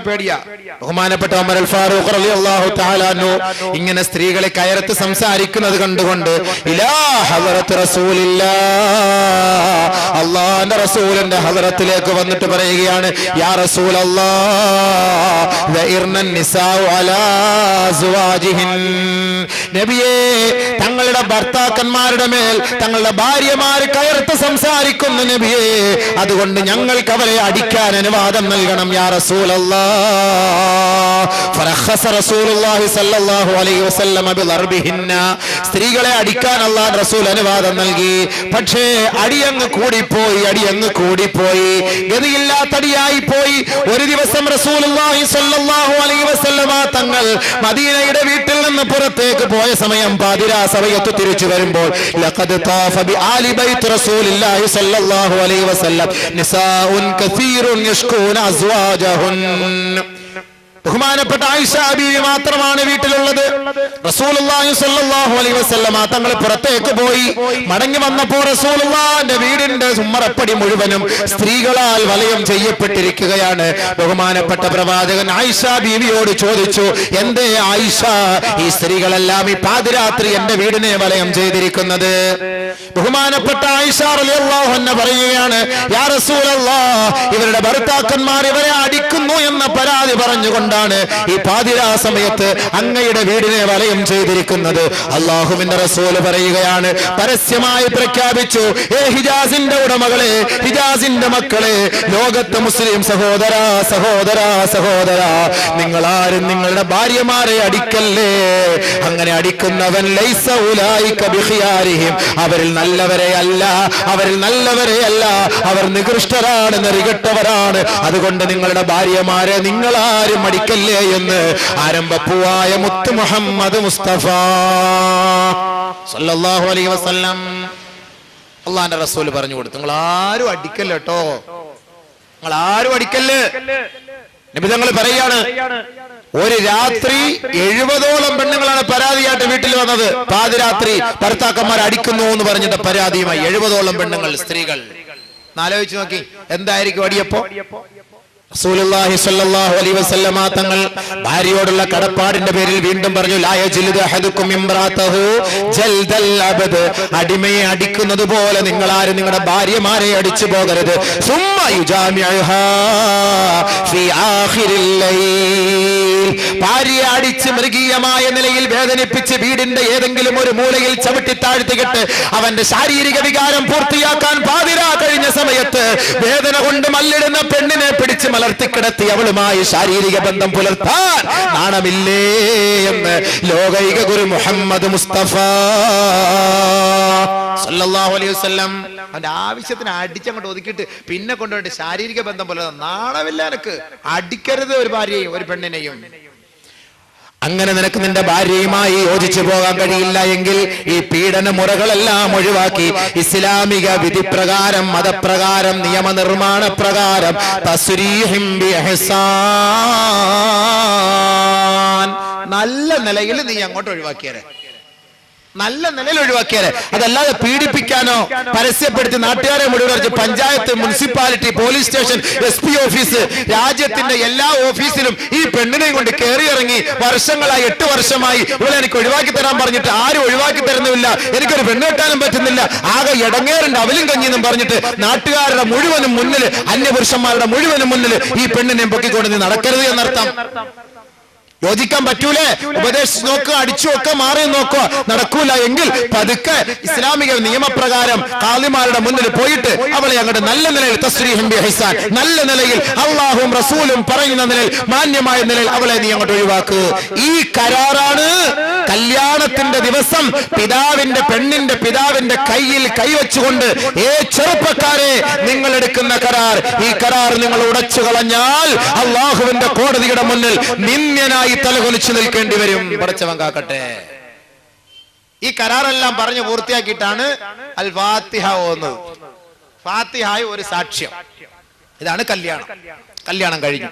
പേടിയാ. ബഹുമാനപ്പെട്ട ഉമർ അൽ ഫാറൂഖ് റളിയല്ലാഹു തആല അൻഹു ഇങ്ങനെ സ്ത്രീകളെ കയർത്ത് സംസാരിക്കുന്നത് കണ്ടുകൊണ്ട് ഇലാ ഹദറത്ത് റസൂലില്ലാഹ്, അല്ലാഹുവിന്റെ റസൂലിന്റെ ഹദറത്തിലേക്ക് വന്നിട്ട് പറയുകയാണ്, യാ റസൂലല്ലാഹ് വഇർനൻ നിസാഉ അലാ അസ്വാജിഹിൻ, നബിയേ തങ്ങളുടെ ഭർത്താക്കന്മാരുടെ മേൽ തങ്ങളുടെ ഭാര്യമാർ കയർത്ത് സംസാരിക്കുന്നു നബിയേ, അതുകൊണ്ട് ഞങ്ങൾക്ക് അവരെ അടിക്കാൻ അനുവാദം നൽകണം യാ റസൂലല്ലാഹ്. ഫറഖസ റസൂലുള്ളാഹി സ്വല്ലല്ലാഹു അലൈഹി വസല്ലം ബിളർബിഹിന്ന, സ്ത്രീകളെ അടിക്കാൻ അല്ലാഹു റസൂൽ അനുവാദം നൽകി. പക്ഷേ അടിയങ്ങ് കൂടിപ്പോയി, ഗതിയില്ലാത്തടിയായി പോയി. ഒരു ദിവസം റസൂലുള്ളാഹി സ്വല്ലല്ലാഹു അലൈഹി വസല്ലം തങ്ങൾ മദീനയുടെ വീട്ടിൽ നിന്ന് പുറത്തേക്ക് പോയ സമയം പാതിരാ സമയത്ത് തിരിച്ചു വരുമ്പോൾ ലഖദ് താഫ ബി ആലി ബൈത്ത് റസൂലില്ലാഹി സ്വല്ലല്ലാഹു അലൈഹി വസല്ലം നിസാഉൻ കസീറുൻ യഷ്കൂന അസ്വാജഹുൻ. ബഹുമാനപ്പെട്ട ആയിഷ ബീവി മാത്രമാണ് വീട്ടിലുള്ളത്. റസൂലുള്ളാഹി സ്വല്ലല്ലാഹു അലൈഹി വസല്ലം തങ്ങൾ പുറത്തേക്ക് പോയി. മടങ്ങി വന്നപ്പോൾ റസൂലുള്ളാഹിന്റെ വീടിന്റെ ഉമ്മറപ്പടി മുഴുവനും സ്ത്രീകളാൽ വലയം ചെയ്യപ്പെട്ടിരിക്കുകയാണ്. ബഹുമാനപ്പെട്ട പ്രവാചകൻ ആയിഷ ബീവിയോട് ചോദിച്ചു, എന്തേ ആയിഷ ഈ സ്ത്രീകളെല്ലാം ഈ പാതിരാത്രി എന്റെ വീടിനെ വലയം ചെയ്തിരിക്കുന്നത്? ബഹുമാനപ്പെട്ട ആയിഷ റളിയല്ലാഹു അൻഹ പറയുകയാണ്, യാ റസൂലല്ലാഹ്, ഇവരുടെ ഭർത്താക്കന്മാർ ഇവരെ അടിക്കുന്നു എന്ന പരാതി പറഞ്ഞുകൊണ്ട് ഈ പാതിരാ സമയത്ത് അങ്ങയുടെ വീടിനെ വലയം ചെയ്തിരിക്കുന്നത്. അല്ലാഹുവിന്റെ റസൂല് പറയുകയാണ്, പരസ്യമായി പ്രഖ്യാപിച്ചു, ഏ ഹിജാസിന്റെ ഉടമകളെ, ഹിജാസിന്റെ മക്കളെ, ലോകത്തെ മുസ്ലിം സഹോദരാ, നിങ്ങളാരും നിങ്ങളുടെ ഭാര്യമാരെ അടിക്കല്ലേ. അങ്ങനെ അടിക്കുന്നവൻ ലൈസ ഉലൈക ബിഖിയാരിഹിം, അവരിൽ നല്ലവരെയല്ല, അവർ നികൃഷ്ടരാണ്, നെറികെട്ടവരാണ്. അതുകൊണ്ട് നിങ്ങളുടെ ഭാര്യമാരെ നിങ്ങളാരും അടിക്കല്ലേ എന്ന് ആരംഭപ്പൂവായ മുത്ത് മുഹമ്മദ് മുസ്തഫ സല്ലല്ലാഹു അലൈഹി വസല്ലം അല്ലാഹുവിന്റെ റസൂൽ പറഞ്ഞു കൊടുത്തു, നിങ്ങൾ ആരും അടിക്കല്ല കേട്ടോ, നിങ്ങൾ ആരും അടിക്കല്ലേ. നബി തങ്ങൾ പറയാണ്, ഒരു രാത്രി 70ഓളം പെണ്ണുങ്ങളാണ് പരാതിയായിട്ട് വീട്ടിൽ വന്നത്. പാതിരാത്രി ഭർത്താക്കന്മാർ അടിക്കുന്നു എന്ന് പറഞ്ഞിട്ട് പരാതിയുമായി 70ഓളം പെണ്ണുങ്ങൾ, സ്ത്രീകൾ. ആലോചിച്ച് നോക്കി, എന്തായിരിക്കും അടിയപ്പോ? റസൂലുള്ളാഹി സ്വല്ലല്ലാഹു അലൈഹി വസല്ലം തങ്ങൾ ഭാര്യയോടുള്ള കടപ്പാടിന്റെ പേരിൽ വീണ്ടും പറഞ്ഞു, ലാ യജ്ലിദു അഹദുക്കും ഇംറാതഹു ജൽദൽ അബദ്, അടിമയെ അടിക്കുന്നത് പോലെ നിങ്ങൾ ആരും നിങ്ങളുടെ ഭാര്യമാരെ അടിച്ചു പോകരുത്. സുമ്മ യുജാമിഉഹാ ഫീ ആഖിരിൽ ലൈൽ, ഭാര്യയെ അടിച്ച് മൃഗീയമായ നിലയിൽ വേദനിപ്പിച്ച് വീടിന്റെ ഏതെങ്കിലും ഒരു മൂലയിൽ ചവിട്ടി താഴ്ത്തിയിട്ട് അവന്റെ ശാരീരിക വികാരം പൂർത്തിയാക്കാൻ പാതിരാ കഴിഞ്ഞ സമയത്ത് വേദന കൊണ്ട് മല്ലിടുന്ന പെണ്ണിനെ പിടിച്ച് മലർത്തിക്കിടത്തി അവളുമായി ശാരീരിക ബന്ധം പുലർത്താൻ നാണമില്ലേ എന്ന് ലോകൈക ഗുരു മുഹമ്മദ് മുസ്തഫ സല്ലല്ലാഹു അലൈഹി വസല്ലം അവന്റെ ആവശ്യത്തിന് അടിച്ചങ്ങോട്ട് ഒതുക്കിയിട്ട് പിന്നെ കൊണ്ടുപോയിട്ട് ശാരീരിക ബന്ധം പുലർത്താൻ നാണമില്ല. എനിക്ക് അടിക്കരുത് ഒരു ഭാര്യയെയും ഒരു പെണ്ണിനെയും. അങ്ങനെ നിനക്ക് നിന്റെ ഭാര്യയുമായി യോജിച്ചു പോകാൻ കഴിയില്ല എങ്കിൽ ഈ പീഡന മുറകളെല്ലാം ഒഴിവാക്കി ഇസ്ലാമിക വിധിപ്രകാരം, മതപ്രകാരം, നിയമനിർമ്മാണ പ്രകാരം തസ്രീഹിം ബി ഇഹ്സാൻ, നല്ല നിലയിൽ നീ അങ്ങോട്ട് ഒഴിവാക്കിയാലേ, നല്ല നിലയിൽ ഒഴിവാക്കിയാലേ. അതല്ലാതെ പീഡിപ്പിക്കാനോ പരസ്യപ്പെടുത്തി നാട്ടുകാരെ മുഴുവൻ panchayat, municipality, police station, SP office, രാജ്യത്തിന്റെ എല്ലാ ഓഫീസിലും ഈ പെണ്ണിനെയും കൊണ്ട് കയറിയിറങ്ങി വർഷങ്ങളായി, 8 വർഷമായി ഇവിടെ എനിക്ക് ഒഴിവാക്കി തരാൻ പറഞ്ഞിട്ട് ആരും ഒഴിവാക്കി തരുന്നില്ല, എനിക്കൊരു പെണ്ണ് കെട്ടാനും പറ്റുന്നില്ല, ആകെ ഇടങ്ങേറുണ്ട് അവലും കഞ്ഞിന്നും പറഞ്ഞിട്ട് നാട്ടുകാരുടെ മുഴുവനും മുന്നിൽ, അന്യപുരുഷന്മാരുടെ മുഴുവനും മുന്നിൽ ഈ പെണ്ണിനെയും പൊക്കിക്കൊണ്ട് നീ നടക്കരുത് എന്നർത്ഥം. യോജിക്കാൻ പറ്റൂലേ? ഉപദേശിച്ച് നോക്കുക, അടിച്ചു നോക്കുക, മാറി നോക്കുക. നടക്കൂല എങ്കിൽ പതുക്കെ ഇസ്ലാമിക നിയമപ്രകാരം ഖാദിമാരുടെ മുന്നിൽ പോയിട്ട് അവളെ അങ്ങോട്ട് നല്ല നിലയിൽ തസ്രീഹും ബി ഇഹ്സാൻ, നല്ല നിലയിൽ അള്ളാഹും റസൂലും പറയുന്ന നിലയിൽ, മാന്യമായ നിലയിൽ അവളെ നീ അങ്ങോട്ട് ഒഴിവാക്കുക. ഈ കരാറാണ് കല്യാണത്തിന്റെ ദിവസം പെണ്ണിന്റെ പിതാവിന്റെ കയ്യിൽ കൈവച്ചുകൊണ്ട്, ചെറുപ്പക്കാരെ നിങ്ങൾ എടുക്കുന്ന കരാർ, ഈ കരാർ നിങ്ങൾ ഉടച്ചു കളഞ്ഞാൽ അള്ളാഹുവിന്റെ കോടതിയുടെ മുന്നിൽ നിന്ദ്യനായി തലകുനിച്ചു നിൽക്കേണ്ടി വരും. പടച്ചവൻ കാക്കട്ടെ. ഈ കരാറെല്ലാം പറഞ്ഞു പൂർത്തിയാക്കിയിട്ടാണ് അൽ ഫാത്തിഹ ഓതുന്നത്. ഫാത്തിഹായ ഒരു സാക്ഷ്യം. ഇതാണ് കല്യാണം. കല്യാണം കഴിഞ്ഞു.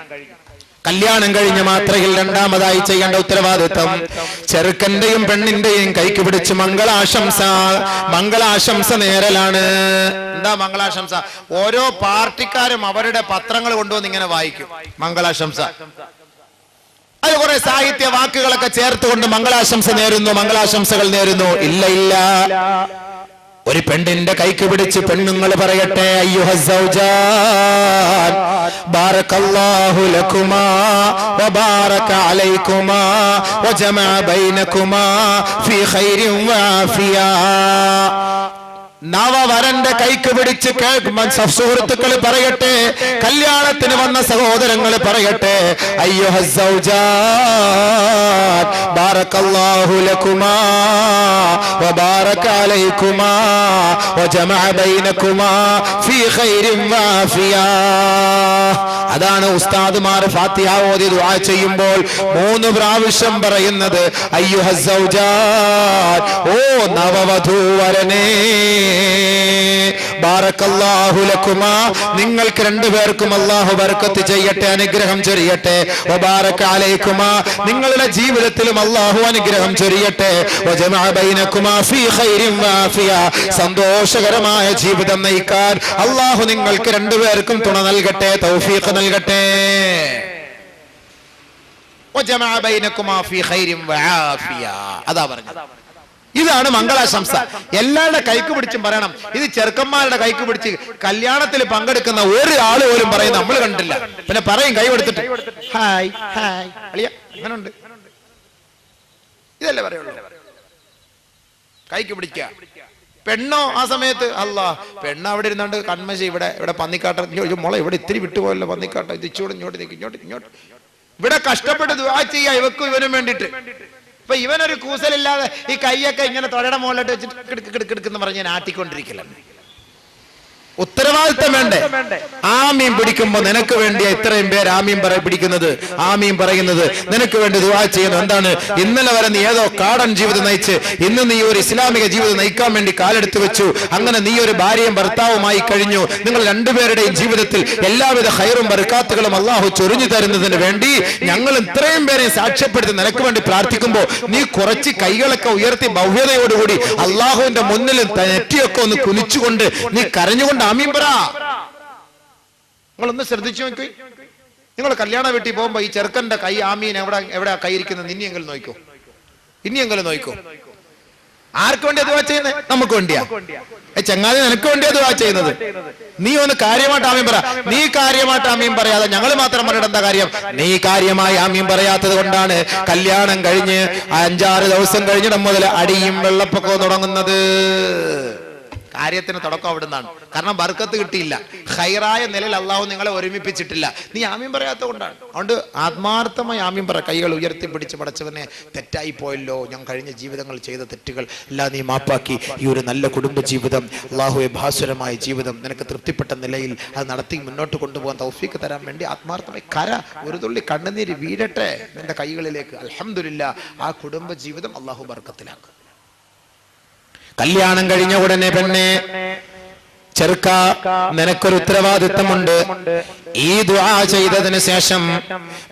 കല്യാണം കഴിഞ്ഞ മാത്രയിൽ രണ്ടാമതായി ചെയ്യേണ്ട ഉത്തരവാദിത്വം ചെറുക്കന്റെയും പെണ്ണിന്റെയും കൈക്ക് പിടിച്ച് മംഗളാശംസ നേരലാണ്. എന്താ മംഗളാശംസ? ഓരോ പാർട്ടിക്കാരും അവരുടെ പത്രങ്ങൾ കൊണ്ടുവന്ന് ഇങ്ങനെ വായിക്കും മംഗളാശംസ. അത് കുറെ സാഹിത്യ വാക്കുകളൊക്കെ ചേർത്തുകൊണ്ട് മംഗളാശംസ നേരുന്നു, മംഗളാശംസകൾ നേരുന്നു. ഇല്ല, ഒരു പെണ്ണിന്റെ കൈക്ക് പിടിച്ച് പെണ്ണുങ്ങൾ പറയട്ടെ, അയ്യുഹസ്സൗജാൻ ബാറകല്ലാഹു ലകുമാ വബാറക അലൈകുമാ വജമഅ ബൈനകുമാ ഫീ ഖൈരിൻ വആഫിയ. നവവരന്റെ കൈക്ക് പിടിച്ച് സുഹൃത്തുക്കൾ പറയട്ടെ, കല്യാണത്തിന് വന്ന സഹോദരങ്ങൾ പറയട്ടെ, അയ്യുഹസ്സൗജാൻ ബാറകല്ലാഹു ലകുമാ വബാറക അലൈകുമാ വജമഅ ബൈനകുമാ ഫീ ഖൈരിൻ വആഫിയ. അതാണ് ഉസ്താദുമാർ ഫാത്തിഹ ഓതി ദുആ ചെയ്യുമ്പോൾ 3 പ്രാവശ്യം പറയുന്നത്, അയ്യുഹസ്സൗജാൻ, ഓ നവവധൂവരനേ, ബാറകല്ലാഹു ലകുമാ, നിങ്ങൾക്ക് രണ്ടുപേർക്കും അല്ലാഹു ബർക്കത്ത് ചെയ്യട്ടെ, അനുഗ്രഹം ചൊരിയട്ടെ. വബാറക അലൈകുമാ, നിങ്ങളുടെ ജീവിതത്തിലും അല്ലാഹു അനുഗ്രഹം ചൊരിയട്ടെ. വജമഅ ബൈനകുമാ ഫീ ഖൈരിൻ വആഫിയ, സന്തോഷകരമായ ജീവിതം നയിക്കാൻ അല്ലാഹു നിങ്ങൾക്ക് രണ്ടുപേർക്കും തുണ നൽകട്ടെ, തൗഫീഖ് നൽകട്ടെ. വജമഅ ബൈനകുമാ ഫീ ഖൈരിൻ വആഫിയ, അതാ പറഞ്ഞത്. ഇതാണ് മംഗളാശംസ. എല്ലാവരുടെ കൈക്ക് പിടിച്ചും പറയണം. ഇത് ചെറുക്കന്മാരുടെ കൈക്ക് പിടിച്ച് കല്യാണത്തിൽ പങ്കെടുക്കുന്ന ഒരാൾ പോലും പറയും നമ്മൾ കണ്ടില്ല. പിന്നെ പറയും കൈ കൊടുത്തിട്ട്, ഹായ് ഹായ് അളിയ, അങ്ങനുണ്ട്. ഇതല്ലേ പറയുള്ളൂ. കൈക്ക് പിടിക്കുക. പെണ്ണോ ആ സമയത്ത് അല്ലാ, പെണ്ണ് അവിടെ ഇരുന്നുണ്ട് കൺമശി, ഇവിടെ പന്നിക്കാട്ട മുള, ഇവിടെ ഇത്തിരി വിട്ടുപോയല്ലോ പന്നിക്കാട്ട, ഇത് ഇച്ചോട് ഇങ്ങോട്ട് നിൽക്കും, ഇങ്ങോട്ട് ഇവിടെ കഷ്ടപ്പെട്ട് ദുആ ചെയ്യാ ഇവക്കും ഇവനും വേണ്ടിട്ട്. ഇപ്പൊ ഇവനൊരു കൂസലില്ലാതെ ഈ കൈയൊക്കെ ഇങ്ങനെ തൊടയുടെ മുകളിലോട്ട് വെച്ചിട്ട് കിടക്കുന്ന പറഞ്ഞ് ഞാൻ ആട്ടിക്കൊണ്ടിരിക്കില്ല. ഉത്തരവാദിത്തം വേണ്ടേ? ആമീൻ പിടിക്കുമ്പോ നിനക്ക് വേണ്ടി ഇത്രയും പേര് ആമീൻ പിടിക്കുന്നത്, ആമീൻ പറയുന്നത്, നിനക്ക് വേണ്ടി ദുആ ചെയ്യുന്നത് എന്താണ്? ഇന്നലെ വരെ നീ ഏതോ കാടൻ ജീവിതം നയിച്ച് ഇന്ന് നീ ഒരു ഇസ്ലാമിക ജീവിതം നയിക്കാൻ വേണ്ടി കാലെടുത്ത് വെച്ചു. അങ്ങനെ നീ ഒരു ഭാര്യയും ഭർത്താവുമായി കഴിഞ്ഞു. നിങ്ങൾ രണ്ടുപേരുടെയും ജീവിതത്തിൽ എല്ലാവിധ ഖൈറും ബർക്കാത്തുകളും അല്ലാഹു ചൊരിഞ്ഞു തരുന്നതിന് വേണ്ടി ഞങ്ങൾ ഇത്രയും പേരെ സാക്ഷ്യപ്പെടുത്തി നിനക്ക് വേണ്ടി പ്രാർത്ഥിക്കുമ്പോ നീ കുറച്ച് കൈകളൊക്കെ ഉയർത്തി ഭവ്യതയോടുകൂടി അല്ലാഹുവിന്റെ മുന്നിൽ നെറ്റിയൊക്കെ ഒന്ന് കുനിച്ചുകൊണ്ട് നീ കരഞ്ഞുകൊണ്ട് ആമീൻ പറ. നിങ്ങളൊന്ന് ശ്രദ്ധിച്ചു നോക്കി. നിങ്ങൾ കല്യാണ വീട്ടിൽ പോകുമ്പോ ഈ ചെറുക്കന്റെ കൈ ആമീൻ എവിടെ കൈ ഇരിക്കുന്നത് ഇനിയെങ്കിലും നോക്കോ, ആർക്ക് വേണ്ടിയാ ദുആ ചെയ്യുന്നത്? നമുക്ക് വേണ്ടിയാ. ചങ്ങാതി നിനക്ക് വേണ്ടിയാ ദുആ ചെയ്യുന്നത്. നീ ഒന്ന് കാര്യമായിട്ട് ആമീൻ പറ. നീ കാര്യമായിട്ട് ആമീൻ പറയാതെ ഞങ്ങൾ മാത്രം പറയേണ്ട എന്താ കാര്യം? നീ കാര്യമായി ആമീൻ പറയാത്തത് കൊണ്ടാണ് കല്യാണം കഴിഞ്ഞ് 5-6 ദിവസം കഴിഞ്ഞിടം മുതൽ അടിയും വെള്ളപ്പൊക്കവും തുടങ്ങുന്നത്. കാര്യത്തിന് തുടക്കം അവിടെ നിന്നാണ്. കാരണം ബർക്കത്ത് കിട്ടിയില്ല, ഖൈറായ നിലയിൽ അള്ളാഹു നിങ്ങളെ ഒരുമിപ്പിച്ചിട്ടില്ല. നീ ആമീൻ പറയാത്ത കൊണ്ടാണ്. അതുകൊണ്ട് ആത്മാർത്ഥമായി ആമീൻ പറ. കൈകൾ ഉയർത്തി പിടിച്ച് പടച്ചവനെ, തെറ്റായി പോയല്ലോ, ഞാൻ കഴിഞ്ഞ ജീവിതങ്ങൾ ചെയ്ത തെറ്റുകൾ എല്ലാം നീ മാപ്പാക്കി ഈ ഒരു നല്ല കുടുംബ ജീവിതം, അള്ളാഹുവെ ഭാസുരമായ ജീവിതം നിനക്ക് തൃപ്തിപ്പെട്ട നിലയിൽ അത് നടത്തി മുന്നോട്ട് കൊണ്ടുപോകാൻ തൗഫീക്ക് തരാൻ വേണ്ടി ആത്മാർത്ഥമായി ഒരു തുള്ളി കണ്ണുനീര് വീഴട്ടെ നിന്റെ കൈകളിലേക്ക്. അൽഹംദുലില്ലാ, ആ കുടുംബ ജീവിതം അള്ളാഹു ബർക്കത്തിലാക്കും. കല്യാണം കഴിഞ്ഞ ഉടനെ പെണ്ണെ, ചെറുക്ക, നിനക്കൊരു ഉത്തരവാദിത്തമുണ്ട്. ഈ ദുആ ചെയ്തതിന് ശേഷം,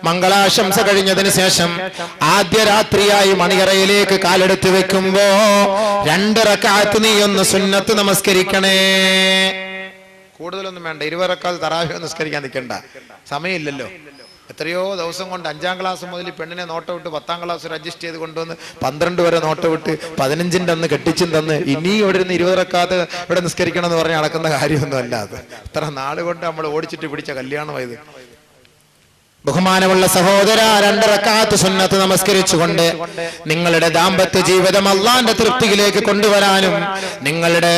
മംഗളാശംസ കഴിഞ്ഞതിന് ശേഷം ആദ്യ രാത്രിയായി മണിയറയിലേക്ക് കാലെടുത്ത് വെക്കുമ്പോ 2 റക്അത്ത് നീ ഒന്ന് സുന്നത്ത് നമസ്കരിക്കണേ. കൂടുതലൊന്നും വേണ്ട, 20 റക്അത്ത് തറാവീഹ് നമസ്കരിക്കാൻ നിൽക്കണ്ട, സമയമില്ലല്ലോ. എത്രയോ ദിവസം കൊണ്ട് 5ാം ക്ലാസ് മുതൽ പെണ്ണിനെ നോട്ട വിട്ട് 10ാം ക്ലാസ് വരെ അഡ്ജസ്റ്റ് ചെയ്ത് കൊണ്ടുവന്ന് 12 വരെ നോട്ട വിട്ട് 15ന്റെ അന്ന് കെട്ടിച്ചും തന്ന് ഇനി ഇവിടെ ഇരുന്ന് 20 റക്അത്ത് ഇവിടെ നിസ്കരിക്കണം എന്ന് പറഞ്ഞ് നടക്കുന്ന കാര്യമൊന്നും അല്ല. അത് ഇത്ര നാൾ കൊണ്ട് നമ്മൾ ഓടിച്ചിട്ട് പിടിച്ച കല്യാണമായത്. ബഹുമാനമുള്ള സഹോദര, 2 റക്അത്ത് സുന്നത്ത് നമസ്കരിച്ചുകൊണ്ട് നിങ്ങളുടെ ദാമ്പത്യ ജീവിതം അള്ളാന്റെ തൃപ്തിയിലേക്ക് കൊണ്ടുവരാനും നിങ്ങളുടെ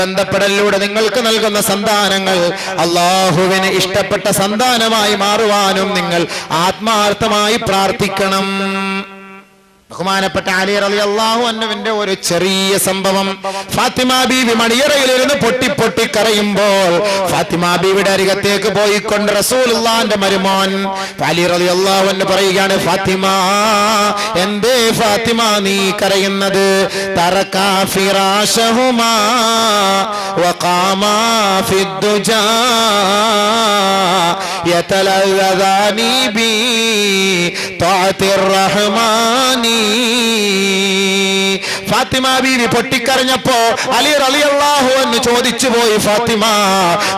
ബന്ധപ്പെടലിലൂടെ നിങ്ങൾക്ക് നൽകുന്ന സന്താനങ്ങൾ അള്ളാഹുവിന് ഇഷ്ടപ്പെട്ട സന്താനമായി മാറുവാനും നിങ്ങൾ ആത്മാർത്ഥമായി പ്രാർത്ഥിക്കണം. ബഹുമാനപ്പെട്ട അലി റളിയല്ലാഹു അൻഹുവിന്റെ ഒരു ചെറിയ സംഭവം. ഫാത്തിമ ബീവി മണിയറയിലിരുന്ന് പൊട്ടി കരയുമ്പോൾ ഫാത്തിമ ബീവിയുടെ അരികത്തേക്ക് പോയിക്കൊണ്ട് റസൂലുള്ളാഹിന്റെ മരുമോൻ അലി റളിയല്ലാഹു അൻഹു പറയുകയാണ്, ഫാത്തിമ, എന്തേ ഫാത്തിമ നീ കരയുന്നത്? തറകാ ഫിറാശഹുമാ വഖാമാ ഫിദ്ദുജാ യതലദാനി ബി തഅതിർ റഹ്മാനി. ഫാത്തിമ ബീവി പൊട്ടിക്കരഞ്ഞപ്പോ അലി റളിയല്ലാഹു അൻഹു ചോദിച്ചു പോയി, ഫാത്തിമ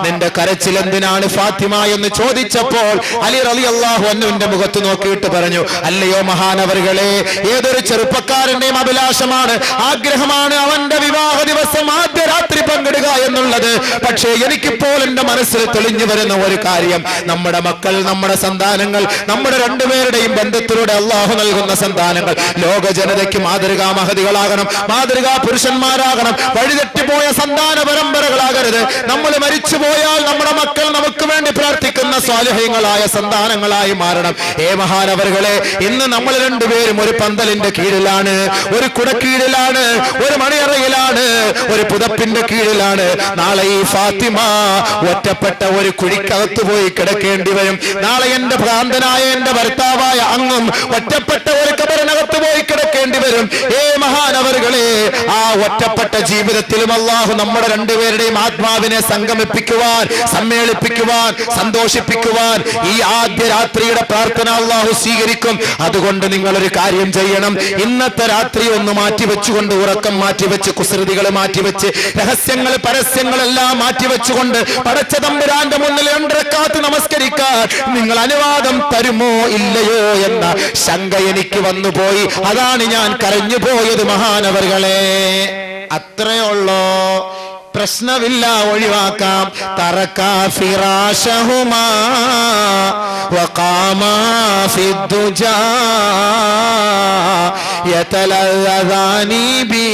നിന്റെ കരച്ചിൽ എന്തിനാണ് ഫാത്തിമ എന്ന് ചോദിച്ചപ്പോൾ അലി റളിയല്ലാഹു അൻഹുവിന്റെ മുഖത്ത് നോക്കിയിട്ട് പറഞ്ഞു, അല്ലയോ മഹാനവറുകളെ, ഏതൊരു ചെറുപ്പക്കാരന്റെയും അഭിലാഷമാണ്, ആഗ്രഹമാണ് അവന്റെ വിവാഹ ദിവസം ആദ്യ രാത്രി പങ്കിടുക എന്നുള്ളത്. പക്ഷേ എനിക്കിപ്പോൾ എന്റെ മനസ്സിൽ തെളിഞ്ഞു വരുന്ന ഒരു കാര്യം, നമ്മുടെ മക്കൾ, നമ്മുടെ സന്താനങ്ങൾ, നമ്മുടെ രണ്ടുപേരുടെയും ബന്ധത്തിലൂടെ അള്ളാഹു നൽകുന്ന സന്താനങ്ങൾ ലോക ജനതയ്ക്ക് മാതൃകാ മഹതികളാകണം, മാതൃകാ പുരുഷന്മാരാകണം. വഴിതെറ്റിപ്പോയ സന്താന പരമ്പരകളാകരുത്. നമ്മൾ മരിച്ചുപോയാൽ നമ്മുടെ മക്കൾ നമുക്ക് വേണ്ടി പ്രാർത്ഥിക്കുന്ന സ്വാലിഹ്യങ്ങളായ സന്താനങ്ങളായി മാറണം. മഹാനവറുകളെ, ഇന്ന് നമ്മൾ രണ്ടുപേരും ഒരു പന്തലിന്റെ കീഴിലാണ്, ഒരു കുടക്കീഴിലാണ്, ഒരു മണിയറയിലാണ്, ഒരു പുതപ്പിന്റെ കീഴിലാണ്. നാളെ ഈ ഫാത്തിമ ഒറ്റപ്പെട്ട ഒരു കുഴിക്കകത്ത് പോയി കിടക്കേണ്ടി വരും. നാളെ എന്റെ ഭ്രാന്തനായ എന്റെ ഭർത്താവായ അങ്ങും ഒറ്റപ്പെട്ട ഒരു കബറിനകത്ത് പോയി കിടക്കേണ്ടി വരും. മഹാനവറുകളെ, ആ ഒറ്റപ്പെട്ട ജീവിതത്തിലും അള്ളാഹു നമ്മുടെ രണ്ടുപേരുടെയും ആത്മാവിനെ സംഗമിപ്പിക്കുവാൻ, സമ്മേളിപ്പിക്കുവാൻ, സന്തോഷിപ്പിക്കുവാൻ ഈ ആദ്യ രാത്രിയുടെ പ്രാർത്ഥന അള്ളാഹു സ്വീകരിക്കും. അതുകൊണ്ട് നിങ്ങളൊരു കാര്യം ചെയ്യണം. ഇന്നത്തെ രാത്രി ഒന്ന് മാറ്റിവെച്ചുകൊണ്ട്, ഉറക്കം മാറ്റിവെച്ച്, കുസൃതികൾ മാറ്റിവെച്ച്, രഹസ്യങ്ങൾ പരസ്യങ്ങളെല്ലാം മാറ്റിവെച്ചുകൊണ്ട് പടച്ച തമ്പുരാന്റെ മുന്നിൽ 2 റക്അത്ത് നമസ്കരിക്കാൻ നിങ്ങൾ അനുവാദം തരുമോ ഇല്ലയോ എന്ന ശങ്ക എനിക്ക് വന്നുപോയി. അതാണ് ഞാൻ കരഞ്ഞു പോയത് മഹാനവറുകളെ. അത്രയുള്ളോ, പ്രശ്നമില്ല, ഒഴിവാക്കാം. തറക്കാ ഫിറാശഹുമാ വഖാമാ ഫിദ്ദുജാ യതലദാനി ബി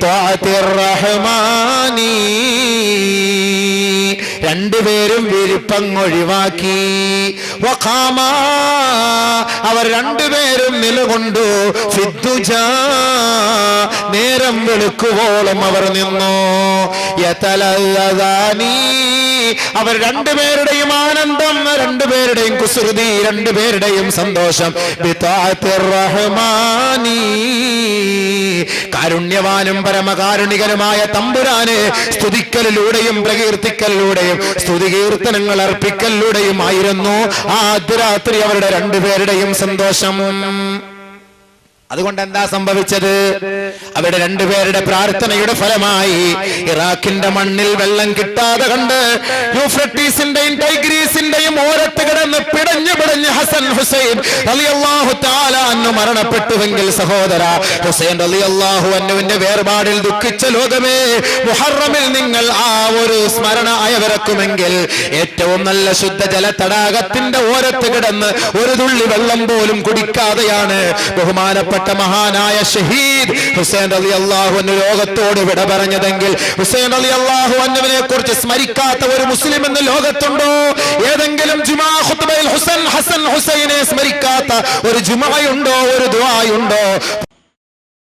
തഅതിർ റഹ്മാനി. രണ്ടുപേരും വിരിപ്പങ്ങൊഴിവാക്കി. വഖാമാ, അവർ രണ്ടുപേരും നിലകൊണ്ടു. ഫിദ്ദുജാ, നേരം വെളുക്കുവോളം അവർ നിന്നു. യതലദാനി, അവർ രണ്ടുപേരുടെയും ആനന്ദം, രണ്ടുപേരുടെയും കുസൃതി, രണ്ടുപേരുടെയും സന്തോഷം. ബിതഅതിർ റഹ്മാനി, കാരുണ്യവാനും പരമകാരുണികനുമായ തമ്പുരാനെ സ്തുതിക്കലിലൂടെയും പ്രകീർത്തിക്കലിലൂടെയും സ്തുതികീർത്തനങ്ങൾ അർപ്പിക്കലിലൂടെയുമായിരുന്നു ആദ്യ രാത്രി അവരുടെ രണ്ടുപേരുടെയും സന്തോഷം. അതുകൊണ്ട് എന്താ സംഭവിച്ചത്? അവരുടെ രണ്ടുപേരുടെ പ്രാർത്ഥനയുടെ ഫലമായി ഇറാഖിന്റെ മണ്ണിൽ വെള്ളം കിട്ടാതെ കണ്ട് യൂഫ്രട്ടീസിന്റെയും ടൈഗ്രീസിന്റെയും ഓരത്ത് കിടന്ന് പിടഞ്ഞു ഹസൻ ഹുസൈൻ റളിയല്ലാഹു തആല അൻഹു മരണപ്പെട്ടുവെങ്കിൽ, സഹോദര ഹുസൈൻ റളിയല്ലാഹു അൻഹുവിന്റെ വേർപാടിൽ ദുഃഖിച്ച ലോകമേ, മുഹറമിൽ നിങ്ങൾ ആ ഒരു സ്മരണ അയവിറക്കുമെങ്കിൽ ഏറ്റവും നല്ല ശുദ്ധജല തടാകത്തിന്റെ ഓരത്ത് കിടന്ന് ഒരു തുള്ളി വെള്ളം പോലും കുടിക്കാതെയാണ് ബഹുമാനപ്പെട്ട മഹാനായ ഷഹീദ് ഹുസൈൻ റളിയല്ലാഹു അൻഹു ലോകത്തോട് വിട പറഞ്ഞതെങ്കിൽ, ഹുസൈൻ റളിയല്ലാഹു അൻഹുവിനെ കുറിച്ച് സ്മരിക്കാത്ത ഒരു മുസ്ലിം എന്ന് ലോകത്തുണ്ടോ? ഏതെങ്കിലും ജുമാ ഖുത്ബയിൽ ഹസൻ ഹുസൈനെ സ്മരിക്കാത്ത ഒരു ജുമയുണ്ടോ, ഒരു ദുആയുണ്ടോ?